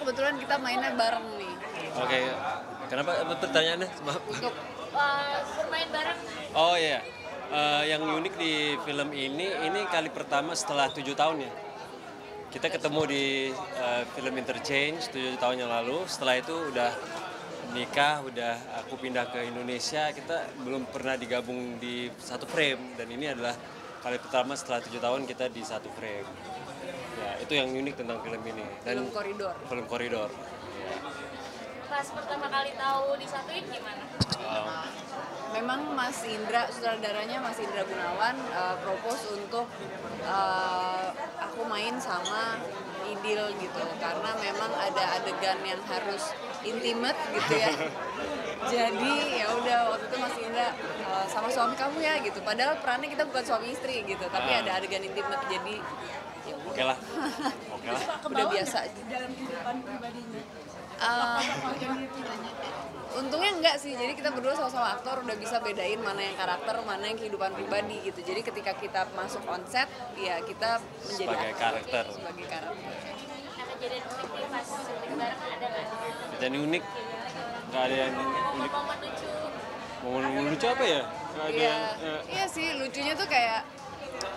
kebetulan kita mainnya bareng nih. Oke, kenapa pertanyaannya? Maaf. Untuk Bermain bareng. Oh iya, yang unik di film ini kali pertama setelah 7 tahun ya. Kita ketemu di film Interchange 7 tahun yang lalu. Setelah itu udah nikah, udah aku pindah ke Indonesia. Kita belum pernah digabung di satu frame, dan ini adalah kali pertama setelah 7 tahun kita di satu frame. Ya, itu yang unik tentang film ini. Dan film koridor. Film koridor. Ya. Pas pertama kali tahu disatuin gimana? Memang Mas Indra, sutradaranya Mas Indra Gunawan propose untuk aku main sama Idil gitu, karena memang ada adegan yang harus intimate gitu ya. Jadi ya udah waktu itu Mas Indra sama suami kamu ya gitu. Padahal perannya kita bukan suami istri gitu, tapi ada adegan intimate, jadi ya Oke lah. udah biasa. Dalam kehidupan pribadinya. Untungnya enggak sih, jadi kita berdua sama-sama aktor udah bisa bedain mana yang karakter, mana yang kehidupan pribadi gitu. Jadi ketika kita masuk on set, ya kita menjadi Sebagai karakter. Sebagai karakter. Nah, kejadian unik nih pas syuting bareng ada nggak? Dan unik, nggak ada yang unik. Momen lucu. Momen lucu apa ya? Nggak ada Iya, yang, iya sih, lucunya tuh kayak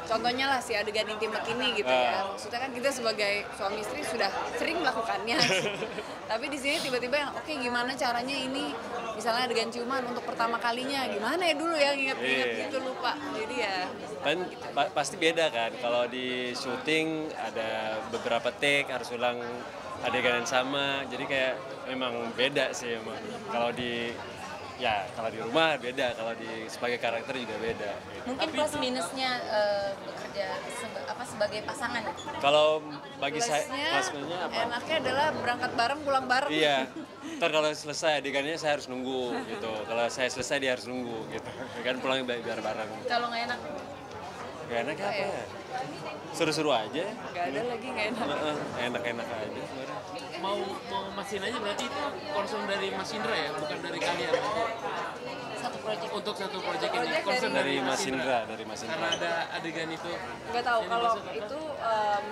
contohnya lah si adegan intimate ini gitu ya. Maksudnya kan kita sebagai suami istri sudah sering melakukannya. Tapi di sini tiba-tiba yang oke, gimana caranya ini, misalnya adegan ciuman untuk pertama kalinya, gimana ya dulu yang inget-inget gitu, lupa. Jadi ya kan pasti beda kan. Kalau di syuting ada beberapa take harus ulang adegan yang sama. Jadi kayak memang beda sih emang. Kalau di rumah beda, kalau di sebagai karakter juga beda. Gitu. Mungkin plus minusnya bekerja sebagai pasangan. Kalau bagi saya plusnya plus minusnya apa? enaknya adalah berangkat bareng, pulang bareng. Iya. Ntar kalau selesai adegannya saya harus nunggu gitu. Kalau saya selesai dia harus nunggu gitu. Kan pulang biar bareng. Kalau nggak enak, Gak enak apa ya? Seru-seru aja. Nggak ada lagi, nggak enak. Enak-enak aja sebenarnya. mau masin aja berarti itu concern dari Mas Indra ya, bukan dari kalian satu proyek. untuk satu proyek ini. Project Concern Dari Mas Indra, dari Mas Karena Indra. ada adegan itu. Nggak tahu Yang kalau dimaksud apa? itu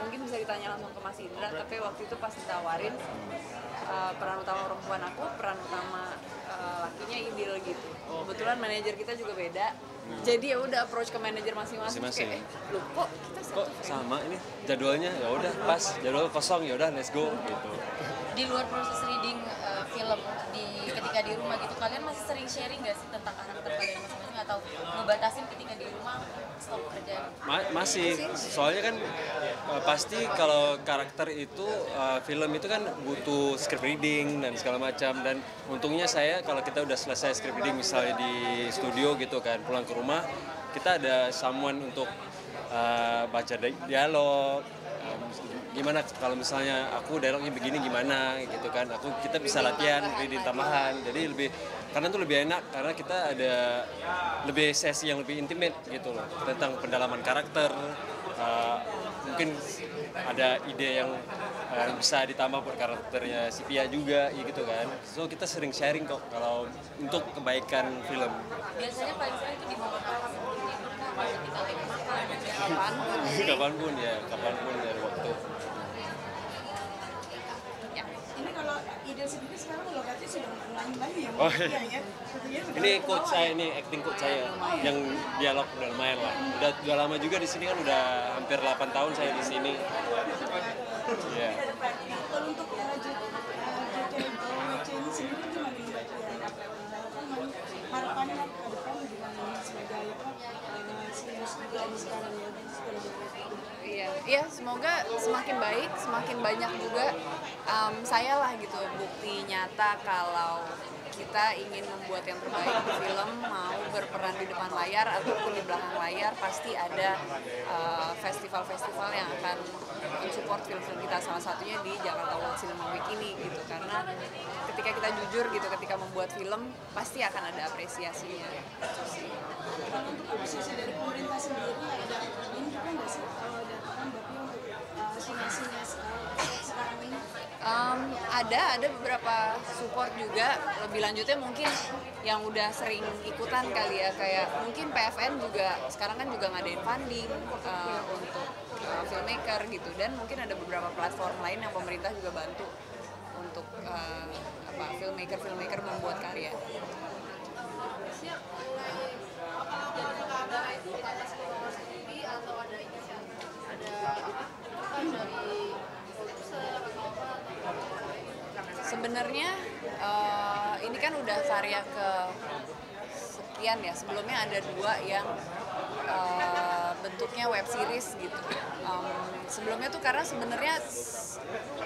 mungkin bisa ditanya langsung ke Mas Indra, tapi waktu itu pas ditawarin peran utama perempuan aku, peran utama lakinya Idil gitu. Kebetulan manajer kita juga beda. Jadi ya udah approach ke manajer masing-masing Masing-masing. kayak, loh kok kita Kok satu frame?" sama ini jadwalnya? Ya udah pas, jadwal kosong ya udah let's go gitu. Di luar proses reading film ketika di rumah gitu, kalian masih sering sharing nggak sih tentang karakter kalian masing-masing, atau ngebatasin ketika di rumah stop kerjaan? Masih, soalnya kan pasti kalau karakter itu film itu kan butuh script reading dan segala macam, dan untungnya saya kalau kita udah selesai script reading misalnya di studio gitu kan, pulang ke rumah kita ada someone untuk baca dialog. Gimana kalau misalnya aku dialognya begini gimana gitu kan, kita bisa latihan reading tambahan, jadi karena itu lebih enak karena kita ada lebih sesi yang lebih intimate gitu loh tentang pendalaman karakter. Mungkin ada ide yang bisa ditambah buat karakternya si Pia juga ya gitu kan, so kita sering sharing kok kalau untuk kebaikan film. Biasanya paling sering itu di momen apa? Ketika lagi makan, kapanpun sih. kapanpun dari waktu. Ini kalau ide sendiri sekarang logatnya sudah mulai lagi ya? Oh, Iya iya. ya. Sebetulnya udah Ini lama coach ya. saya, ini acting coach saya yang dialog udah lumayan lah. Udah lama juga di sini kan, udah hampir 8 tahun saya di sini. Iya. Kalau untuk JTC ini sendiri gimana nih Mbak Tia? Harapannya ke depan gimana sebagai senior juga di sekarang ya? Iya, semoga semakin baik, semakin banyak juga saya lah gitu bukti nyata kalau kita ingin membuat yang terbaik di film, mau berperan di depan layar ataupun di belakang layar, pasti ada festival-festival yang akan mensupport film-film kita, salah satunya di Jakarta World Cinema Week ini gitu, karena ketika kita jujur gitu, ketika membuat film pasti akan ada apresiasinya. Kalau untuk apresiasi dari pemerintah sendiri ada ini juga nggak sih kalau datang tapi untuk sinyal-sinyal sekarang ini? Ada beberapa support juga. Lebih lanjutnya mungkin yang udah sering ikutan kali ya, kayak mungkin PFN juga sekarang kan juga ngadain funding untuk filmmaker gitu, dan mungkin ada beberapa platform lain yang pemerintah juga bantu filmmaker membuat karya. Siap mulai apa jadi sutradara itu atas kemauan sendiri atau ada inisiatif ada apa dari produser atau apa Sebenarnya ini kan udah karya ke sekian ya. Sebelumnya ada 2 yang bentuknya web series gitu. Sebelumnya tuh karena sebenarnya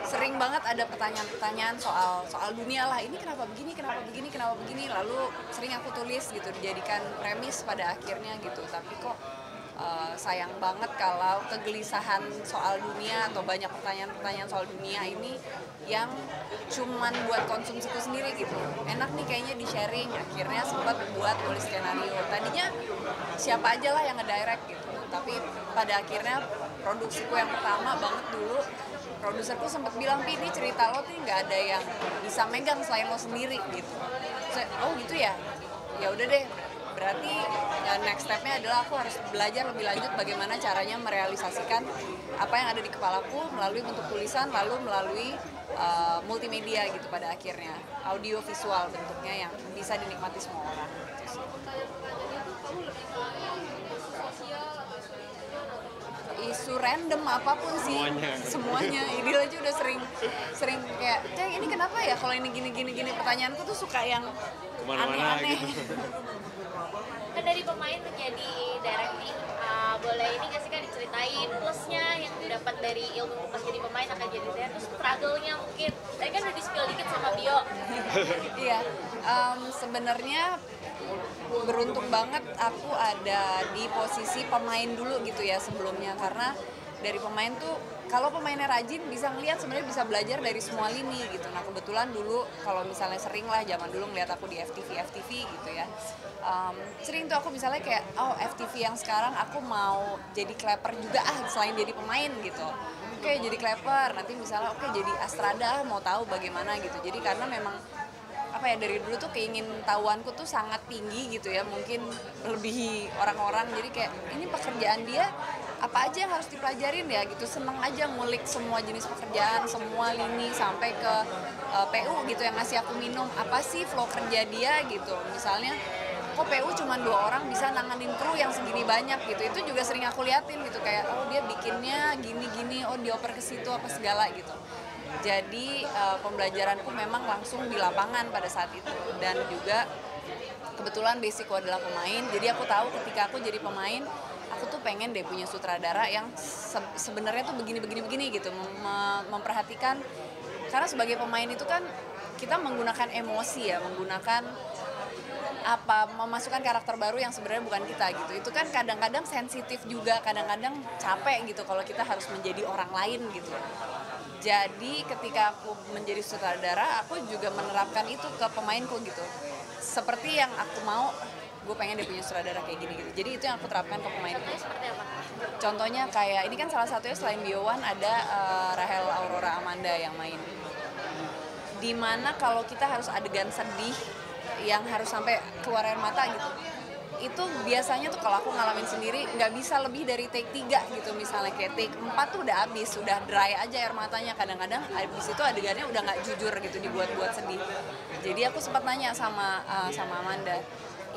sering banget ada pertanyaan-pertanyaan soal dunia lah. Ini kenapa begini, lalu sering aku tulis gitu, dijadikan premis pada akhirnya gitu. Tapi kok sayang banget kalau kegelisahan soal dunia atau banyak pertanyaan-pertanyaan soal dunia ini yang cuman buat konsumsiku sendiri gitu. Enak nih kayaknya di-sharing, akhirnya sempat buat nulis skenario. Tadinya siapa aja lah yang ngedirect gitu. Tapi pada akhirnya produksiku yang pertama banget dulu, produserku sempat bilang, "Pi, ini cerita lo tuh nggak ada yang bisa megang selain lo sendiri gitu." Oh gitu ya? Ya udah deh. Berarti next step-nya adalah aku harus belajar lebih lanjut bagaimana caranya merealisasikan apa yang ada di kepalaku melalui bentuk tulisan, lalu melalui multimedia gitu pada akhirnya. Audio visual bentuknya yang bisa dinikmati semua orang. pertanyaan-pertanyaan itu kamu lebih ke isu sosial atau isu lingkungan atau Isu random apapun sih, semuanya. Idil aja udah sering kayak, ini kenapa ya kalau ini gini pertanyaanku tuh suka yang Kemana-mana aneh-aneh. gitu. Kan dari pemain menjadi directing, boleh ini nggak sih Kak diceritain plusnya yang didapat dari ilmu pas jadi pemain akan jadi director, terus struggle-nya mungkin tadi kan udah di-spill dikit sama Bio. Iya, sebenarnya beruntung banget aku ada di posisi pemain dulu gitu ya sebelumnya, karena dari pemain tuh kalau pemainnya rajin bisa ngeliat sebenarnya bisa belajar dari semua lini gitu. Nah kebetulan dulu kalau misalnya sering lah zaman dulu ngeliat aku di FTV gitu ya, sering tuh aku misalnya kayak FTV yang sekarang aku mau jadi kleper juga selain jadi pemain gitu. Oke, jadi kleper, nanti misalnya jadi Astrada mau tahu bagaimana gitu. Jadi karena memang apa ya, dari dulu tuh keingintahuanku tuh sangat tinggi gitu ya, mungkin melebihi orang-orang. Jadi kayak ini pekerjaan dia apa aja yang harus dipelajarin ya gitu, seneng aja ngulik semua jenis pekerjaan, semua lini sampai ke PU gitu yang ngasih aku minum apa sih flow kerja dia gitu. Misalnya kok PU cuma 2 orang bisa nanganin kru yang segini banyak gitu, itu juga sering aku liatin gitu, kayak dia bikinnya gini-gini, dioper ke situ apa segala gitu. Jadi pembelajaranku memang langsung di lapangan pada saat itu. Dan juga kebetulan basicku adalah pemain, jadi aku tahu ketika aku jadi pemain aku tuh pengen deh punya sutradara yang sebenarnya tuh begini gitu, memperhatikan, karena sebagai pemain itu kan kita menggunakan emosi ya, menggunakan memasukkan karakter baru yang sebenarnya bukan kita gitu. Itu kan kadang-kadang sensitif juga, kadang-kadang capek gitu kalau kita harus menjadi orang lain gitu. Jadi ketika aku menjadi sutradara, aku juga menerapkan itu ke pemainku gitu. Seperti yang aku mau, gue pengen dia punya sutradara kayak gini gitu. Jadi itu yang aku terapkan ke pemainku. Seperti apa? Contohnya kayak ini kan salah satunya selain Biowan ada Rahel Aurora Amanda yang main. Dimana kalau kita harus adegan sedih yang harus sampai keluar air mata gitu, itu biasanya tuh kalau aku ngalamin sendiri nggak bisa lebih dari take 3 gitu. Misalnya kayak take 4 tuh udah habis, udah dry aja air matanya. Kadang-kadang habis itu adegannya udah nggak jujur gitu, dibuat-buat sedih. Jadi aku sempat nanya sama Amanda,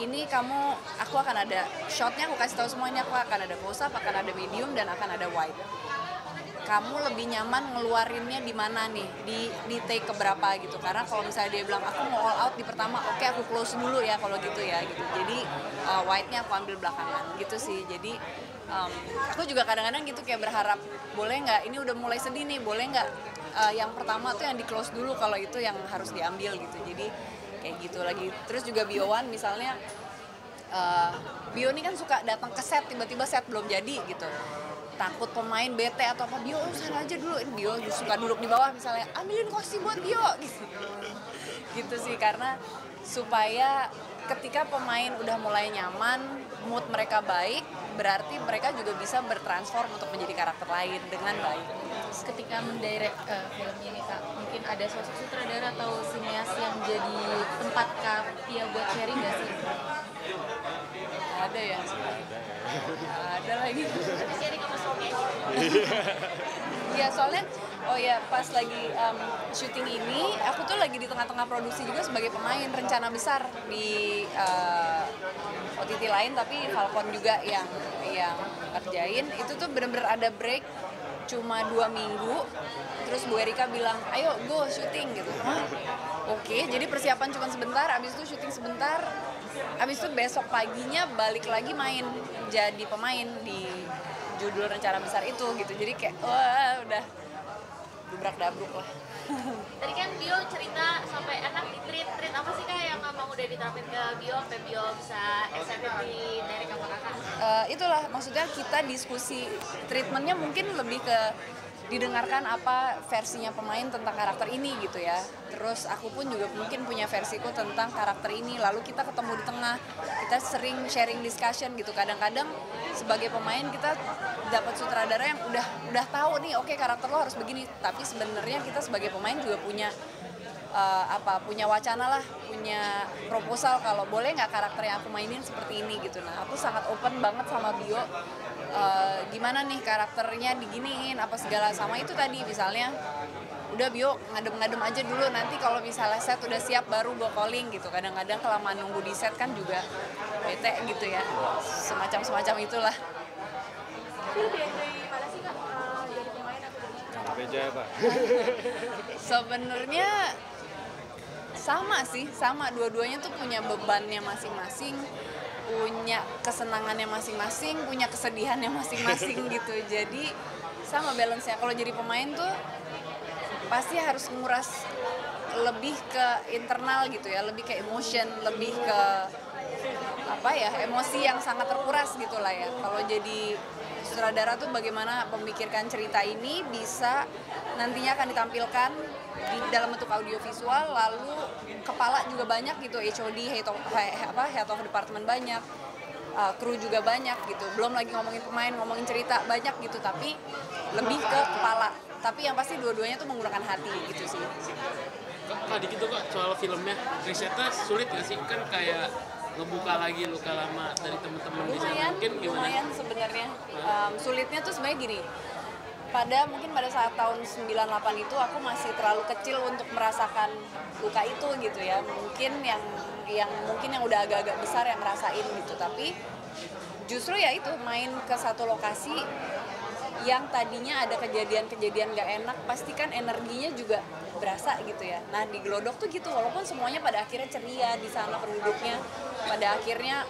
ini aku akan ada shotnya, aku kasih tahu semuanya, aku akan ada close up, akan ada medium, dan akan ada wide. Kamu lebih nyaman ngeluarinnya di mana nih, di take keberapa gitu. Karena kalau misalnya dia bilang aku mau all out di pertama, oke, aku close dulu ya kalau gitu ya gitu. Jadi wide-nya aku ambil belakangan gitu sih. Jadi aku juga kadang-kadang gitu kayak berharap, boleh nggak ini udah mulai sedih nih, boleh nggak yang pertama tuh yang di close dulu kalau itu yang harus diambil gitu. Jadi kayak gitu lagi. Terus juga Biowan misalnya, Bio ini kan suka datang ke set, tiba-tiba set belum jadi gitu, takut pemain bete atau apa, Bio sana aja dulu. Ini Bio suka duduk di bawah misalnya, ambilin kostum buat Bio gitu. Gitu sih, karena supaya ketika pemain udah mulai nyaman, mood mereka baik, berarti mereka juga bisa bertransform untuk menjadi karakter lain dengan baik. Terus ketika mendirect film ini Kak, mungkin ada sosok sutradara atau sineas yang jadi tempat Kak Pia buat sharing nggak sih? Ada ya? Ada lagi. Jadi kamu suami aja. Ya soalnya Oh ya, pas lagi syuting ini, aku tuh lagi di tengah-tengah produksi juga sebagai pemain rencana besar di OTT lain, tapi Falcon juga yang ngerjain. Itu tuh bener-bener ada break cuma 2 minggu. Terus Bu Erika bilang, ayo go syuting gitu. Hah? Oke, jadi persiapan cuma sebentar, abis itu syuting sebentar, abis itu besok paginya balik lagi main jadi pemain di judul rencana besar itu gitu. Jadi kayak wah udah dubrak-dabruk lah. Tadi kan Bio cerita sampai anak di treat apa sih kak yang memang udah diterapin ke Bio sampai Bio bisa excited di dari sama kakak? Itulah maksudnya kita diskusi treatmentnya mungkin lebih ke didengarkan apa versinya pemain tentang karakter ini gitu ya. Terus aku pun juga mungkin punya versiku tentang karakter ini. Lalu kita ketemu di tengah, kita sering sharing discussion gitu. Kadang-kadang sebagai pemain kita dapat sutradara yang udah tahu nih, oke, karakter lo harus begini. Tapi sebenarnya kita sebagai pemain juga punya punya wacana lah, punya proposal kalau boleh nggak karakter yang aku mainin seperti ini gitu. Nah aku sangat open banget sama Bio, gimana nih karakternya diginiin apa segala, sama itu tadi misalnya udah Bio ngadem-ngadem aja dulu, nanti kalau misalnya set udah siap baru gue calling gitu. Kadang-kadang kelamaan nunggu di set kan juga bete gitu ya, semacam itulah. Tapi lebih enjoy mana sih kak, jadi pemain atau jadi Beja apa? Sebenarnya sama dua-duanya tuh punya bebannya masing-masing, punya kesenangannya masing-masing, punya kesedihannya masing-masing gitu. Jadi sama balance-nya. Kalau jadi pemain tuh pasti harus nguras lebih ke internal gitu ya, lebih ke emotion, lebih ke emosi yang sangat terkuras gitu lah ya. Kalau jadi sutradara tuh bagaimana memikirkan cerita ini bisa nantinya akan ditampilkan di dalam bentuk audiovisual, lalu kepala juga banyak gitu, HOD, head of department banyak, kru juga banyak gitu. Belum lagi ngomongin pemain, ngomongin cerita banyak gitu, tapi lebih ke kepala. Tapi yang pasti dua-duanya tuh menggunakan hati gitu sih. Tadi gitu kak soal filmnya, risetnya sulit nggak sih? Kan kayak ngebuka lagi luka lama dari teman-teman di sana, mungkin gimana? Lumayan sebenarnya. Sulitnya tuh sebenarnya gini. Mungkin pada saat tahun 98 itu aku masih terlalu kecil untuk merasakan luka itu gitu ya. Mungkin yang udah agak-agak besar yang ngerasain gitu. Tapi justru ya itu, main ke satu lokasi yang tadinya ada kejadian-kejadian gak enak, pasti kan energinya juga berasa gitu ya. Nah di Glodok tuh gitu, walaupun semuanya pada akhirnya ceria di sana penduduknya, pada akhirnya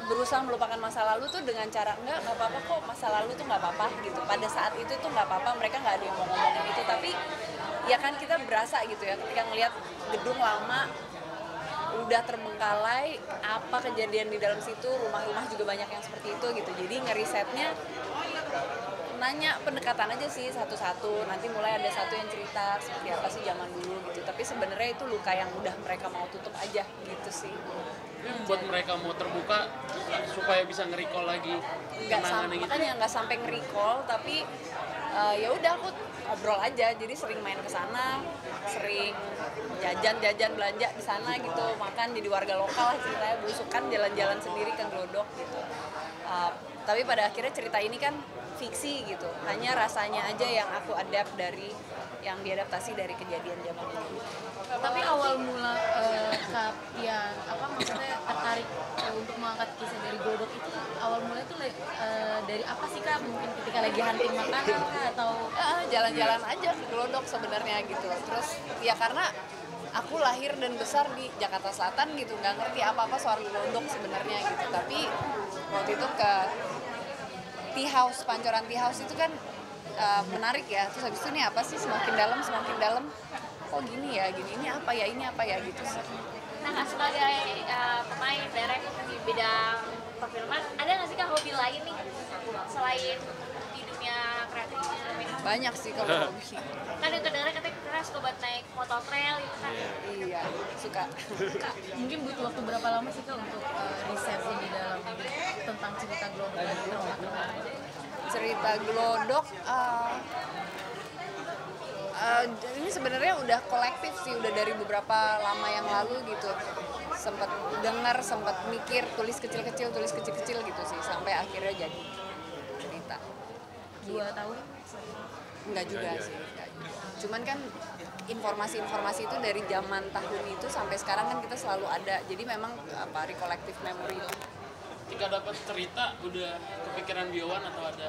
berusaha melupakan masa lalu tuh dengan cara nggak apa-apa kok, masa lalu tuh nggak apa-apa gitu. Pada saat itu tuh nggak apa-apa, mereka nggak ada yang mau ngomongin itu, tapi ya kan kita berasa gitu ya ketika ngelihat gedung lama udah terbengkalai, apa kejadian di dalam situ, rumah-rumah juga banyak yang seperti itu gitu. Jadi ngerisetnya nanya pendekatan aja sih satu-satu, nanti mulai ada satu yang cerita seperti apa sih zaman dulu gitu. Tapi sebenarnya itu luka yang udah mereka mau tutup aja gitu sih. Buat mereka mau terbuka supaya bisa nge-recall lagi kenangannya gitu. Makanya nggak sampai nge-recall, tapi ya udah aku ngobrol aja. Jadi sering main ke sana, sering jajan belanja di sana gitu, makan jadi warga lokal lah ceritanya, belusukan jalan-jalan sendiri ke Glodok gitu. Tapi pada akhirnya cerita ini kan fiksi gitu, hanya rasanya aja yang aku adapt dari yang diadaptasi dari kejadian zaman dulu. Tapi awal mula maksudnya tertarik untuk mengangkat kisah dari Glodok itu, awal mula itu dari apa sih kak? Mungkin ketika lagi hunting makanan kah, atau jalan-jalan aja ke Glodok sebenarnya gitu. Terus ya karena aku lahir dan besar di Jakarta Selatan gitu, nggak ngerti apa-apa soal Glodok sebenarnya gitu. Tapi waktu itu ke Tea House, Pancoran Tea House itu kan menarik ya. Terus habis itu nih apa sih, semakin dalam, oh gini ya, ini apa ya gitu sih. Nah sebagai pemain direct di bidang perfilman, ada nggak sih kak hobi lain nih selain di dunia kreatif film ini? Banyak sih kalau hobi. Kan yang kedengeran katanya keras suka buat naik motor trail gitu kan. Iya, suka. kak mungkin butuh waktu berapa lama sih kak untuk riset di dalam tentang cerita Glodok dan Cerita Glodok ini sebenarnya udah kolektif sih, udah dari beberapa lama yang lalu gitu. Sempat dengar, sempat mikir, tulis kecil-kecil gitu sih, sampai akhirnya jadi cerita. 2 tahun? Enggak juga Enggak sih, enggak juga. Cuman kan informasi-informasi itu dari zaman tahun itu sampai sekarang kan kita selalu ada. Jadi memang recollective memory itu. Ketika dapat cerita udah kepikiran Biowan atau ada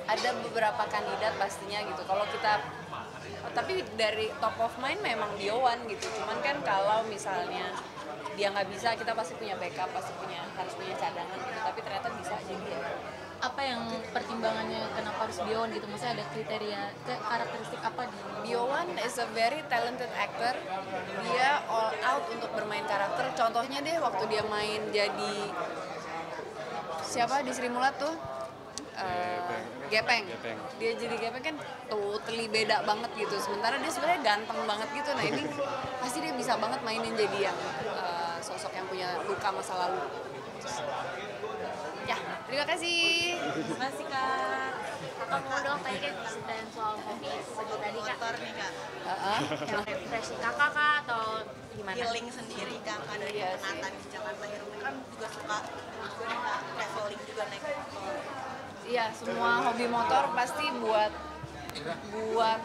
Ada beberapa kandidat pastinya gitu. Kalau kita tapi dari top of mind memang Biowan gitu. Cuman kan kalau misalnya dia nggak bisa, kita pasti punya backup, harus punya cadangan gitu. Tapi ternyata bisa, jadi ya. Apa yang pertimbangannya kenapa harus Biowan gitu? Maksudnya ada kriteria karakteristik apa di Biowan is a very talented actor. Dia all out untuk bermain karakter. Contohnya deh waktu dia main jadi siapa di Sri Mulat tuh? Gepeng. Dia jadi Gepeng kan totally beda banget gitu. Sementara dia sebenarnya ganteng banget gitu. Nah ini pasti dia bisa banget mainin jadi yang sosok yang punya luka masa lalu. Ya, terima kasih. Terima kasih Kak. Kakak mau dong tanya kan dan soal hobi seperti tadi kak. motor nih kak, Yang refreshing kakak kak atau gimana? healing sendiri kan dari Iya sih. penata di Jakarta Herum kan juga suka traveling juga naik motor. Iya, semua hobi motor pasti buat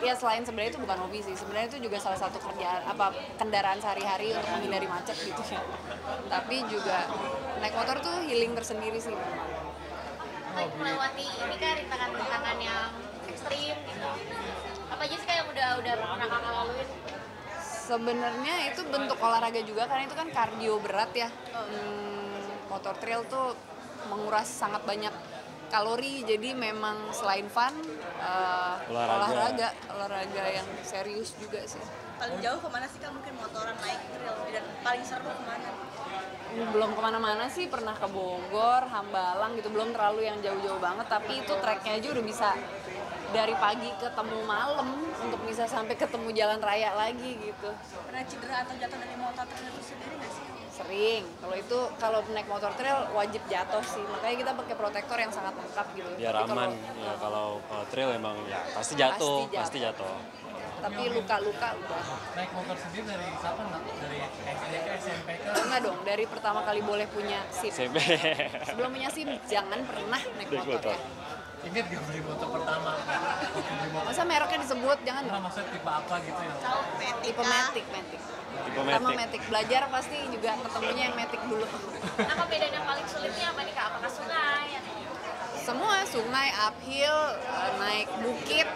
ya selain sebenarnya itu bukan hobi sih, sebenarnya itu juga salah satu kerjaan kendaraan sehari-hari untuk menghindari macet gitu ya. Tapi juga naik motor tuh healing tersendiri sih. Like melewati ini kan rintangan-rintangan yang ekstrim gitu. Apa aja sih kak yang udah pernah kakak laluin? Sebenarnya itu bentuk olahraga juga karena itu kan kardio berat ya. Motor trail tuh menguras sangat banyak kalori, jadi memang selain fun olahraga yang serius juga sih. Paling jauh kemana sih kak, mungkin motoran naik trail, dan paling seru kemana? Belum kemana-mana sih, pernah ke Bogor, Hambalang gitu, belum terlalu yang jauh-jauh banget, tapi itu treknya aja udah bisa dari pagi ketemu malam untuk bisa sampai ketemu jalan raya lagi gitu. Pernah cedera atau jatuh dari motor trail itu sendiri nggak sih? Sering. Kalau naik motor trail wajib jatuh sih, makanya kita pakai protektor yang sangat lengkap gitu. Biar Tapi aman. Ya kalau trail emang ya pasti jatuh. Tapi luka-luka udah. Naik motor sendiri dari kapan nggak? Dari SD ke SMP ke? Enggak dong, dari pertama kali boleh punya SIM. SMP. Sebelum punya SIM jangan pernah naik motor ya. Ingat gak beli motor pertama? Beli motor Masa mereknya disebut, jangan pertama dong. maksudnya tipe apa gitu ya? Tipe Matic. Tipe Sama Matic. Matic. Belajar pasti juga ketemunya yang Matic dulu. Nah perbedaan yang paling sulitnya apa nih kak? Apakah sungai? Semua sungai, uphill, naik bukit,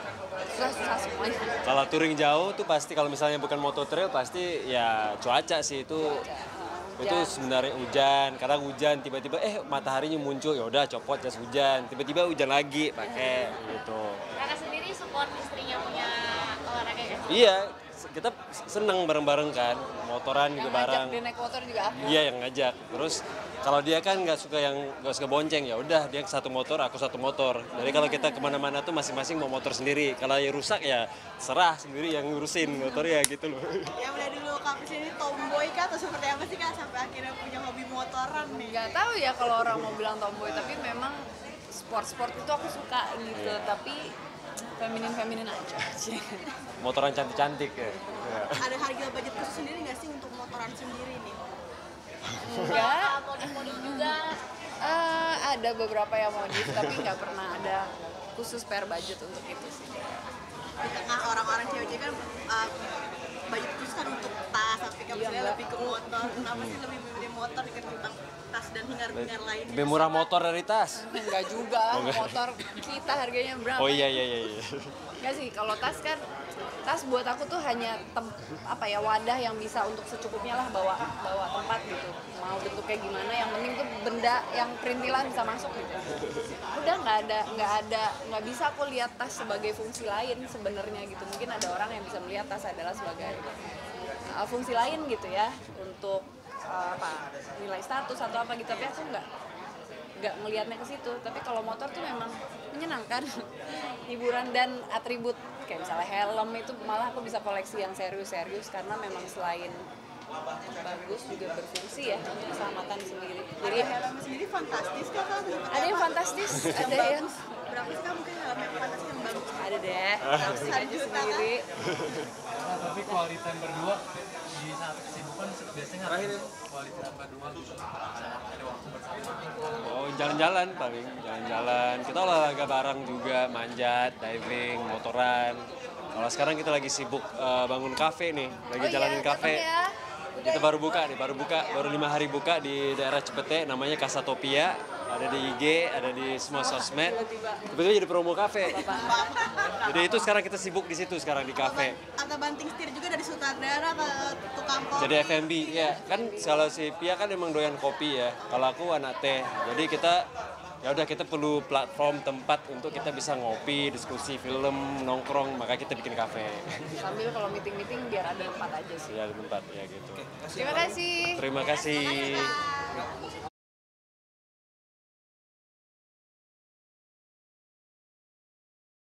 susah semuanya. Kalau touring jauh tuh pasti kalau misalnya bukan motor trail pasti ya cuaca sih itu sebenarnya hujan. Kadang hujan tiba-tiba mataharinya muncul, ya udah copot jas hujan. Tiba-tiba hujan lagi pakai gitu. Kakak sendiri support istrinya punya olahraga ya? Iya, kita seneng bareng-bareng kan, motoran juga Yang ngajak bareng. dia naik motor juga aku. Iya yang ngajak. Terus kalau dia kan nggak suka bonceng, ya udah dia satu motor, aku satu motor. Jadi kalau kita kemana-mana tuh masing-masing mau motor sendiri. Kalau yang rusak ya serah sendiri yang ngurusin motornya gitu loh. Ya udah dulu kak, kesini tomboy kak atau seperti apa sih kak sampai akhirnya punya hobi motoran nih? Nggak tahu ya kalau orang mau bilang tomboy, tapi memang sport itu aku suka gitu. Tapi feminin aja. Motoran cantik-cantik ya. Ya. Ada harga budget khusus sendiri nggak sih untuk motoran sendiri nih? Enggak. Modif-modif juga. Ada beberapa yang modif, tapi nggak pernah ada khusus spare budget untuk itu sih. Di tengah orang-orang cewek kan budget khusus kan untuk tas, tapi kan Iya, misalnya Mbak. lebih ke motor. Kenapa sih lebih memilih motor ketimbang tas dan hingar-bingar lainnya? Lebih murah motor dari tas. Enggak juga, motor kita harganya berapa? Oh iya. Enggak sih, kalau tas kan, tas buat aku tuh hanya wadah yang bisa untuk secukupnya lah bawa tempat gitu. Mau bentuknya gimana, yang penting tuh benda yang perintilan bisa masuk gitu. Udah nggak bisa aku lihat tas sebagai fungsi lain sebenarnya gitu. Mungkin ada orang yang bisa melihat tas adalah sebagai fungsi lain gitu ya, untuk nilai status atau apa gitu. Tapi aku nggak melihatnya ke situ. Tapi kalau motor tuh memang menyenangkan, hiburan dan atribut kayak misalnya helm itu malah aku bisa koleksi yang serius karena memang selain bagus juga berfungsi ya untuk keselamatan sendiri. Jadi Helm sendiri fantastis kak kan? ada yang fantastis, ada yang Berapa sih kak mungkin helm yang fantastis yang bagus? ada deh, browsing aja sendiri. Nah, tapi quality time berdua di saat kesibukan biasanya ngapain quality time berdua gitu? Ada waktu bersama. Oh jalan-jalan paling, jalan-jalan. Kita olahraga bareng juga, manjat, diving, motoran. Kalau sekarang kita lagi sibuk bangun kafe nih, lagi jalanin kafe. Kita baru buka nih, baru 5 hari buka di daerah Cipete, namanya Kasatopia. Ada di IG, ada di semua sosmed. Kebetulan jadi promo kafe. Jadi itu sekarang kita sibuk di situ sekarang di kafe. Agak banting setir juga dari sutradara ke tukang kopi. Jadi F&B, ya kan kalau si Pia kan emang doyan kopi ya. Kalau aku anak teh. Jadi kita ya udah kita perlu platform tempat untuk kita bisa ngopi, diskusi film, nongkrong, maka kita bikin kafe. Sambil kalau meeting-meeting biar ada tempat aja sih. Ya ada tempat ya gitu. Terima kasih. Terima kasih.